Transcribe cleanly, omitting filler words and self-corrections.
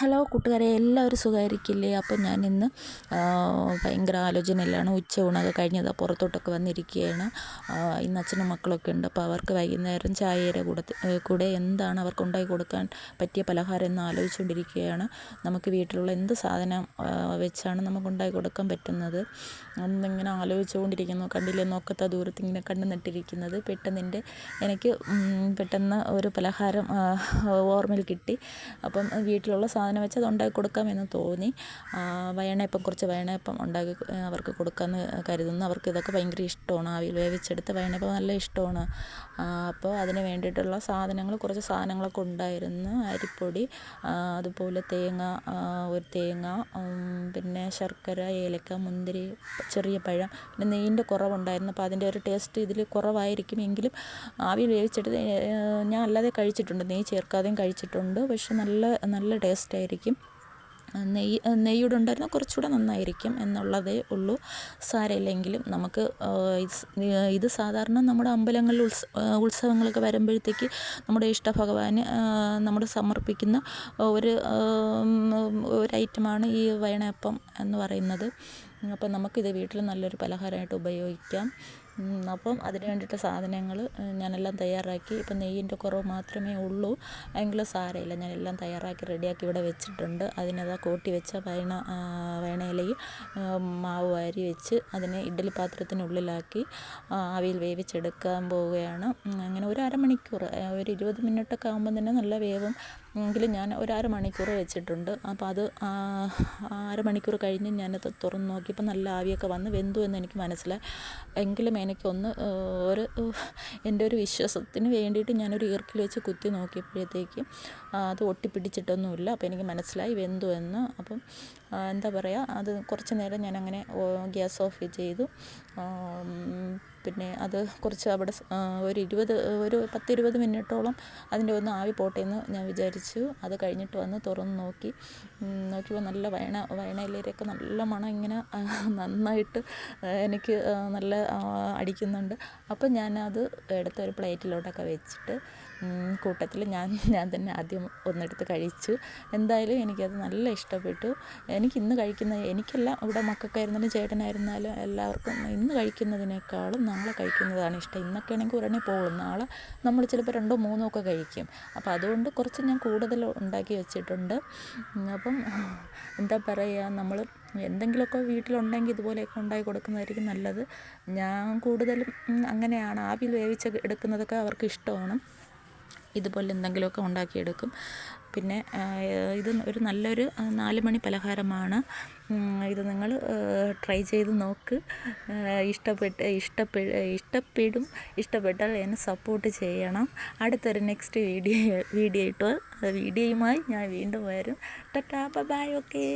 Hello കൂട്ടുകാരെ, എല്ലാവരും സുഖമായിരിക്കില്ലേ? അപ്പം ഞാനിന്ന് ഭയങ്കര ആലോചനയിലാണ്. ഉച്ചയൂണൊക്കെ കഴിഞ്ഞത് പുറത്തോട്ടൊക്കെ വന്നിരിക്കുകയാണ്. ഇന്ന് അച്ഛനും മക്കളൊക്കെ ഉണ്ട്. അപ്പോൾ അവർക്ക് വൈകുന്നേരം ചായയുടെ കൂടെ എന്താണ് അവർക്ക് ഉണ്ടാക്കി കൊടുക്കാൻ പറ്റിയ പലഹാരം എന്ന് ആലോചിച്ചുകൊണ്ടിരിക്കുകയാണ്. നമുക്ക് വീട്ടിലുള്ള എന്ത് സാധനം വെച്ചാണ് നമുക്ക് ഉണ്ടാക്കി കൊടുക്കാൻ പറ്റുന്നത് എന്നിങ്ങനെ ആലോചിച്ചുകൊണ്ടിരിക്കുന്നു. കണ്ടില്ലേ, നോക്കത്ത ദൂരത്ത് ഇങ്ങനെ കണ്ണ് നട്ടിരിക്കുന്നത്. എനിക്ക് പെട്ടെന്ന് ഒരു പലഹാരം ഓർമ്മയിൽ കിട്ടി. അപ്പം വീട്ടിലുള്ള സാധനം വെച്ച് അത് ഉണ്ടാക്കി കൊടുക്കാമെന്ന് തോന്നി. കുറച്ച് വയണയപ്പം ഉണ്ടാക്കി അവർക്ക് കൊടുക്കാമെന്ന് കരുതുന്നു. അവർക്ക് ഇതൊക്കെ ഭയങ്കര ഇഷ്ടമാണ്. ആവിയിൽ വേവിച്ചെടുത്ത് വയണയപ്പം നല്ല ഇഷ്ടമാണ്. അപ്പോൾ അതിന് വേണ്ടിയിട്ടുള്ള കുറച്ച് സാധനങ്ങളൊക്കെ ഉണ്ടായിരുന്നു. അരിപ്പൊടി, അതുപോലെ ഒരു തേങ്ങ, പിന്നെ ശർക്കര, ഏലക്ക, മുന്തിരി, ചെറിയ പഴം, പിന്നെ നെയ്യിൻ്റെ കുറവുണ്ടായിരുന്നു. അപ്പോൾ അതിൻ്റെ ഒരു ടേസ്റ്റ് ഇതിൽ കുറവായിരിക്കും. എങ്കിലും ആവിയിൽ വേവിച്ചെടുത്ത് ഞാൻ അല്ലാതെ കഴിച്ചിട്ടുണ്ട്, നെയ്യ് ചേർക്കാതെയും കഴിച്ചിട്ടുണ്ട്. പക്ഷെ നല്ല ടേസ്റ്റായിരിക്കും. നെയ്യൂടെ ഉണ്ടായിരുന്നാൽ കുറച്ചുകൂടെ നന്നായിരിക്കും എന്നുള്ളതേ ഉള്ളൂ. സാരമില്ലെങ്കിലും നമുക്ക് ഇത് സാധാരണ നമ്മുടെ അമ്പലങ്ങളിൽ ഉത്സവങ്ങളൊക്കെ വരുമ്പോഴത്തേക്ക് നമ്മുടെ ഇഷ്ടഭഗവാന് നമ്മൾ സമർപ്പിക്കുന്ന ഒരു ഐറ്റമാണ് ഈ വയണയപ്പം എന്ന് പറയുന്നത്. അപ്പം നമുക്കിത് വീട്ടിൽ നല്ലൊരു പലഹാരമായിട്ട് ഉപയോഗിക്കാം. അപ്പം അതിന് വേണ്ടിയിട്ട് സാധനങ്ങൾ ഞാനെല്ലാം തയ്യാറാക്കി. ഇപ്പം നെയ്യിൻ്റെ കുറവ് മാത്രമേ ഉള്ളൂ, എങ്കിലും സാരമില്ല. ഞാനെല്ലാം തയ്യാറാക്കി റെഡിയാക്കി ഇവിടെ വെച്ചിട്ടുണ്ട്. അതിനതാ കൂട്ടി വെച്ച വയണയിലയിൽ മാവ് വാരി വെച്ച് അതിനെ ഇഡ്ഡലി പാത്രത്തിനുള്ളിലാക്കി ആവിയിൽ വേവിച്ചെടുക്കാൻ പോവുകയാണ്. അങ്ങനെ ഒരു അരമണിക്കൂർ, ഒരു 20 മിനിറ്റൊക്കെ ആകുമ്പോൾ തന്നെ നല്ല വേവും. എങ്കിലും ഞാൻ ഒരു അരമണിക്കൂർ വെച്ചിട്ടുണ്ട്. അപ്പോൾ അത് അരമണിക്കൂർ കഴിഞ്ഞ് ഞാനത് തുറന്ന് നോക്കിയപ്പോൾ നല്ല ആവിയൊക്കെ വന്ന് വെന്തു എന്ന് എനിക്ക് മനസ്സിലായി. എങ്കിലും എനിക്കൊന്ന് എൻ്റെ ഒരു വിശ്വാസത്തിന് വേണ്ടിയിട്ട് ഞാനൊരു ഈർക്കിൽ വെച്ച് കുത്തി നോക്കിയപ്പോഴത്തേക്കും അത് ഒട്ടിപ്പിടിച്ചിട്ടൊന്നുമില്ല. അപ്പോൾ എനിക്ക് മനസ്സിലായി വെന്തു എന്ന്. അപ്പം എന്താ പറയുക, അത് കുറച്ച് നേരം ഞാനങ്ങനെ ഗ്യാസ് ഓഫ് ചെയ്തു. പിന്നെ അത് കുറച്ച് അവിടെ ഒരു 10-20 മിനിറ്റോളം അതിൻ്റെ ഒന്ന് ആവി പോട്ടെ എന്ന് ഞാൻ വിചാരിച്ചു. അത് കഴിഞ്ഞിട്ട് വന്ന് തുറന്ന് നോക്കിയപ്പോൾ നല്ല വയണയിലയൊക്കെ നല്ല മണം ഇങ്ങനെ നന്നായിട്ട് എനിക്ക് നല്ല അടിക്കുന്നുണ്ട്. അപ്പം ഞാനത് എടുത്ത് ഒരു പ്ലേറ്റിലോട്ടൊക്കെ വെച്ചിട്ട് കൂട്ടത്തിൽ ഞാൻ തന്നെ ആദ്യം ഒന്നെടുത്ത് കഴിച്ചു. എന്തായാലും എനിക്കത് നല്ല ഇഷ്ടപ്പെട്ടു. എനിക്കല്ല, ഇവിടെ മക്കൾക്കായിരുന്നാലും ചേട്ടനായിരുന്നാലും എല്ലാവർക്കും ഇന്ന് കഴിക്കുന്നതിനേക്കാളും നാളെ കഴിക്കുന്നതാണ് ഇഷ്ടം. ഇന്നൊക്കെ ആണെങ്കിൽ ഉടനെ പോകും, നാളെ നമ്മൾ ചിലപ്പോൾ 2-3 ഒക്കെ കഴിക്കും. അപ്പോൾ അതുകൊണ്ട് കുറച്ച് ഞാൻ കൂടുതൽ ഉണ്ടാക്കി വെച്ചിട്ടുണ്ട്. അപ്പം എന്താ പറയുക, നമ്മൾ എന്തെങ്കിലുമൊക്കെ വീട്ടിലുണ്ടെങ്കിൽ ഇതുപോലെയൊക്കെ ഉണ്ടാക്കി കൊടുക്കുന്നതായിരിക്കും നല്ലത്. ഞാൻ കൂടുതലും അങ്ങനെയാണ്, ആവിയിൽ വേവിച്ച് എടുക്കുന്നതൊക്കെ അവർക്ക് ഇഷ്ടമാണ്. ഇതുപോലെ എന്തെങ്കിലുമൊക്കെ ഉണ്ടാക്കിയെടുക്കും. പിന്നെ ഇത് ഒരു നല്ലൊരു 4 മണി പലഹാരമാണ്. ഇത് നിങ്ങൾ ട്രൈ ചെയ്ത് നോക്ക്. ഇഷ്ടപ്പെട്ടാൽ എന്നെ സപ്പോർട്ട് ചെയ്യണം. അടുത്തൊരു നെക്സ്റ്റ് വീഡിയോയുമായി ഞാൻ വീണ്ടും വരും. Tata, bye, okay.